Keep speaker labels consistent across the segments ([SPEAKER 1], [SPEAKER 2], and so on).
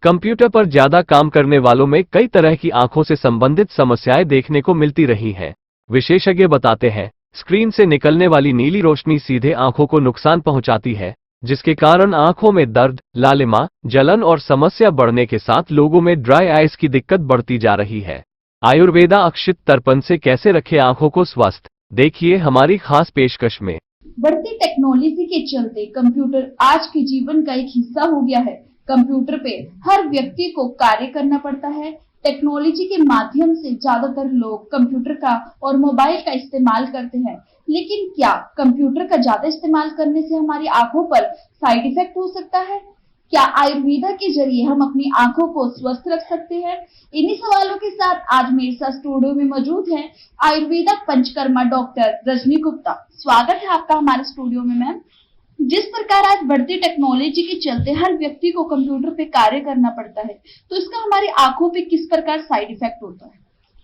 [SPEAKER 1] Computer पर ज्यादा काम करने वालों में कई तरह की आंखों से संबंधित समस्याएं देखने को मिलती रही हैं। विशेषज्ञ बताते हैं, स्क्रीन से निकलने वाली नीली रोशनी सीधे आंखों को नुकसान पहुंचाती है, जिसके कारण आंखों में दर्द, लालिमा, जलन और समस्या बढ़ने के साथ लोगों में ड्राई आइज की दिक्कत बढ़ती जा रही है। आयुर्वेदा अक्षित तर्पण से कैसे रखे आंखों को स्वस्थ, देखिए हमारी खास पेशकश में।
[SPEAKER 2] बढ़ती टेक्नोलॉजी के चलते कंप्यूटर आज के जीवन का एक हिस्सा हो गया है। कंप्यूटर पे हर व्यक्ति को कार्य करना पड़ता है। टेक्नोलॉजी के माध्यम से ज्यादातर लोग कंप्यूटर का और मोबाइल का इस्तेमाल करते हैं, लेकिन क्या कंप्यूटर का ज्यादा इस्तेमाल करने से हमारी आंखों पर साइड इफेक्ट हो सकता है? क्या आयुर्वेदा के जरिए हम अपनी आंखों को स्वस्थ रख सकते हैं? इन्हीं सवालों के साथ आज मेरे साथ स्टूडियो में मौजूद हैं आयुर्वेदा पंचकर्मा डॉक्टर रजनी गुप्ता। स्वागत है आपका हमारे स्टूडियो में मैम। जिस प्रकार आज बढ़ती टेक्नोलॉजी के चलते हर व्यक्ति को कंप्यूटर पे कार्य करना पड़ता है, तो इसका हमारी आंखों पे किस प्रकार साइड इफेक्ट होता है?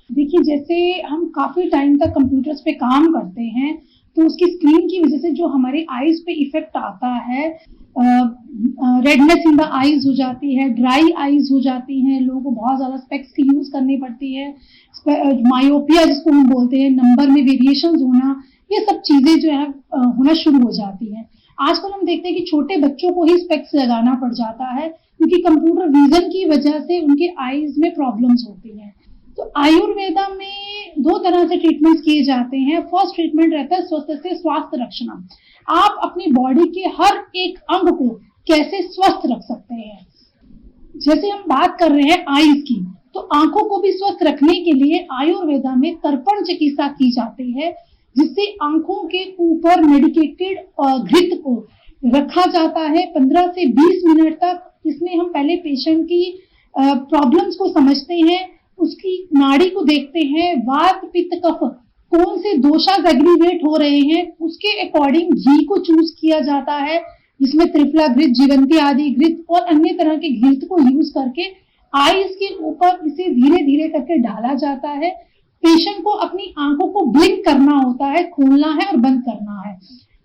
[SPEAKER 3] देखिए, जैसे हम काफी टाइम तक कंप्यूटर्स पे काम करते हैं तो उसकी स्क्रीन की वजह से जो हमारे आईज पे इफेक्ट आता है, रेडनेस इन द आईज हो जाती है, ड्राई आईज हो जाती हैं, लोगों को बहुत ज्यादा स्पेक्स की यूज करनी पड़ती है, मायोपिया जिसको हम बोलते हैं, नंबर में वेरिएशंस होना, ये सब चीजें जो है होना शुरू हो जाती हैं। आजकल हम देखते हैं कि छोटे बच्चों को ही स्पेक्स लगाना पड़ जाता है क्योंकि कंप्यूटर विजन की वजह से उनके आईज में प्रॉब्लम्स होती हैं। तो आयुर्वेदा में दो तरह से ट्रीटमेंट्स किए जाते हैं। फर्स्ट ट्रीटमेंट रहता है स्वस्थ से स्वास्थ्य रक्षणा। आप अपनी बॉडी के हर एक अंग को कैसे स्वस्थ रख सकते हैं। जैसे हम बात कर रहे हैं आईज की, तो आंखों को भी स्वस्थ रखने के लिए आयुर्वेदा में तर्पण चिकित्सा की जाती है, जिससे आंखों के ऊपर मेडिकेटेड घृत को रखा जाता है 15 से 20 मिनट तक। इसमें हम पहले पेशेंट की प्रॉब्लम्स को समझते हैं, उसकी नाड़ी को देखते हैं, वात पित्त कफ कौन से दोषास एग्रीवेट हो रहे हैं, उसके अकॉर्डिंग घी को चूज किया जाता है, जिसमें त्रिफला घृत, जीवंती आदि घृत और अन्य तरह के घृत को यूज करके आईज के ऊपर इसे धीरे धीरे करके डाला जाता है। पेशेंट को अपनी आंखों को ब्लिंक करना होता है, खोलना है और बंद करना है,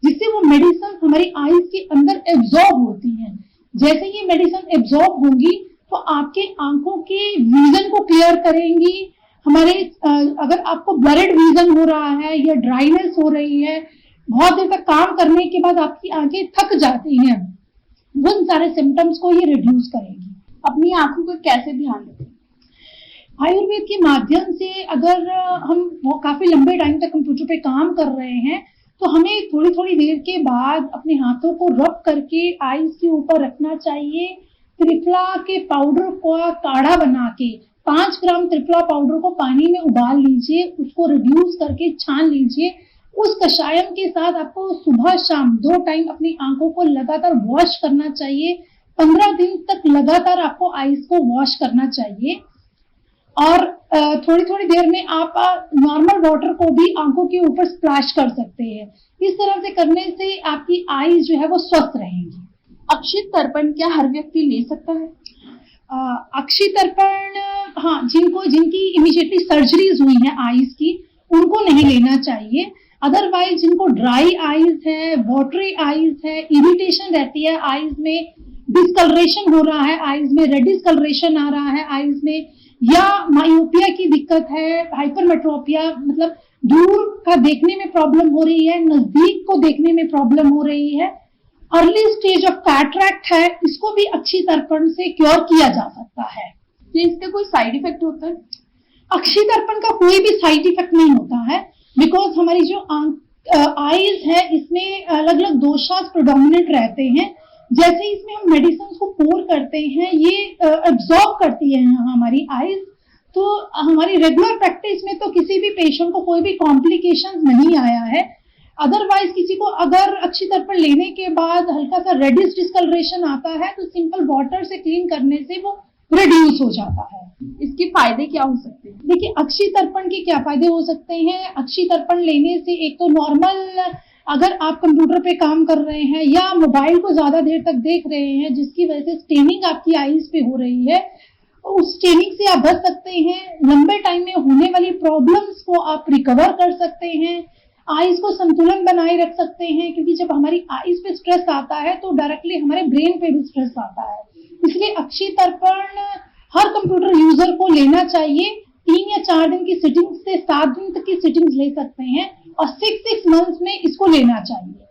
[SPEAKER 3] जिससे वो मेडिसिन हमारी आईज के अंदर एब्जॉर्ब होती हैं। जैसे ये मेडिसिन एब्जॉर्ब होंगी तो आपके आंखों के विजन को क्लियर करेंगी। हमारे अगर आपको ब्लरिड विजन हो रहा है या ड्राइनेस हो रही है, बहुत देर तक काम करने के बाद आपकी आंखें थक जाती हैं, उन सारे सिम्टम्स को ये रिड्यूस करेगी।
[SPEAKER 2] अपनी आंखों को कैसे ध्यान रखें?
[SPEAKER 3] आयुर्वेद के माध्यम से अगर हम काफी लंबे टाइम तक कंप्यूटर पे काम कर रहे हैं तो हमें थोड़ी थोड़ी देर के बाद अपने हाथों को रब करके आईज के ऊपर रखना चाहिए। त्रिफला के पाउडर का काढ़ा बना के 5 ग्राम त्रिफला पाउडर को पानी में उबाल लीजिए, उसको रिड्यूस करके छान लीजिए। उस कषायम के साथ आपको सुबह शाम 2 टाइम अपनी आंखों को लगातार वॉश करना चाहिए। 15 दिन तक लगातार आपको आईज को वॉश करना चाहिए और थोड़ी थोड़ी देर में आप नॉर्मल वाटर को भी आंखों के ऊपर स्प्लैश कर सकते हैं। इस तरह से करने से आपकी आईज जो है वो स्वस्थ रहेंगी।
[SPEAKER 2] अक्षित तर्पण क्या हर व्यक्ति ले सकता है?
[SPEAKER 3] अक्षित तर्पण हाँ, जिनकी इमीडिएटली सर्जरीज हुई है आईज की, उनको नहीं लेना चाहिए। अदरवाइज जिनको ड्राई आईज है, वाटरी आईज है, इरिटेशन रहती है आईज में, डिस्कलरेशन हो रहा है आईज में, रेड डिस्कलरेशन आ रहा है आईज में, या मायोपिया की दिक्कत है, हाइपरमेट्रोपिया मतलब दूर का देखने में प्रॉब्लम हो रही है, नजदीक को देखने में प्रॉब्लम हो रही है, अर्ली स्टेज ऑफ कैटरैक्ट है, इसको भी अक्षि तर्पण से क्योर किया जा सकता है।
[SPEAKER 2] तो इसका कोई साइड इफेक्ट होता है?
[SPEAKER 3] अक्षि तर्पण का कोई भी साइड इफेक्ट नहीं होता है, बिकॉज हमारी जो आईज है इसमें अलग अलग दोषास प्रोडोमिनेंट रहते हैं। जैसे इसमें हम मेडिसिन को पोर करते हैं, ये एब्जॉर्ब करती है हमारी आईज। तो हमारी रेगुलर प्रैक्टिस में तो किसी भी पेशेंट को कोई भी कॉम्प्लिकेशन नहीं आया है। अदरवाइज किसी को अगर अक्षि तर्पण लेने के बाद हल्का सा रेडिश डिस्कलरेशन आता है तो सिंपल वाटर से क्लीन करने से वो रिड्यूस हो जाता है।
[SPEAKER 2] इसके फायदे क्या हो सकते हैं?
[SPEAKER 3] देखिए, अक्षि तर्पण के क्या फायदे हो सकते हैं। अक्षि तर्पण लेने से एक तो नॉर्मल अगर आप कंप्यूटर पे काम कर रहे हैं या मोबाइल को ज्यादा देर तक देख रहे हैं जिसकी वजह से स्टेनिंग आपकी आईज पे हो रही है, उस स्टेनिंग से आप बच सकते हैं। लंबे टाइम में होने वाली प्रॉब्लम्स को आप रिकवर कर सकते हैं। आईज को संतुलन बनाए रख सकते हैं, क्योंकि जब हमारी आईज पे स्ट्रेस आता है तो डायरेक्टली हमारे ब्रेन पे भी स्ट्रेस आता है। इसलिए अक्षी तर्पण हर कंप्यूटर यूजर को लेना चाहिए। 3 या 4 दिन की सिटिंग से 7 दिन तक की सिटिंग्स ले सकते हैं और 6 मंथ्स में इसको लेना चाहिए।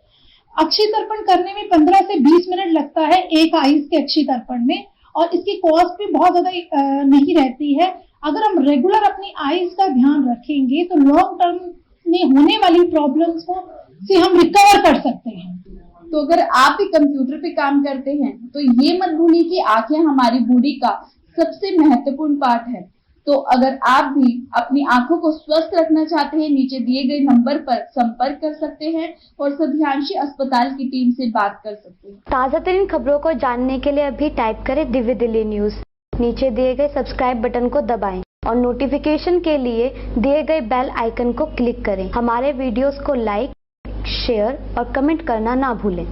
[SPEAKER 3] अक्षी तर्पण करने में 15 से 20 मिनट लगता है एक आईज के अक्षी तर्पण में, और इसकी कॉस्ट भी बहुत ज्यादा नहीं रहती है। अगर हम रेगुलर अपनी आईज का ध्यान रखेंगे तो लॉन्ग टर्म में होने वाली प्रॉब्लम्स को से हम रिकवर कर सकते हैं।
[SPEAKER 2] तो अगर आप भी कंप्यूटर पे काम करते हैं तो ये मत भूलिए कि आंखें हमारी बॉडी का सबसे महत्वपूर्ण पार्ट है। तो अगर आप भी अपनी आंखों को स्वस्थ रखना चाहते हैं, नीचे दिए गए नंबर पर संपर्क कर सकते हैं और सभ्यांशी अस्पताल की टीम से बात कर सकते हैं।
[SPEAKER 4] ताज़ा तरीन खबरों को जानने के लिए अभी टाइप करें दिव्य दिल्ली न्यूज। नीचे दिए गए सब्सक्राइब बटन को दबाएं और नोटिफिकेशन के लिए दिए गए बेल आइकन को क्लिक करें। हमारे वीडियोस को लाइक, शेयर और कमेंट करना ना भूलें।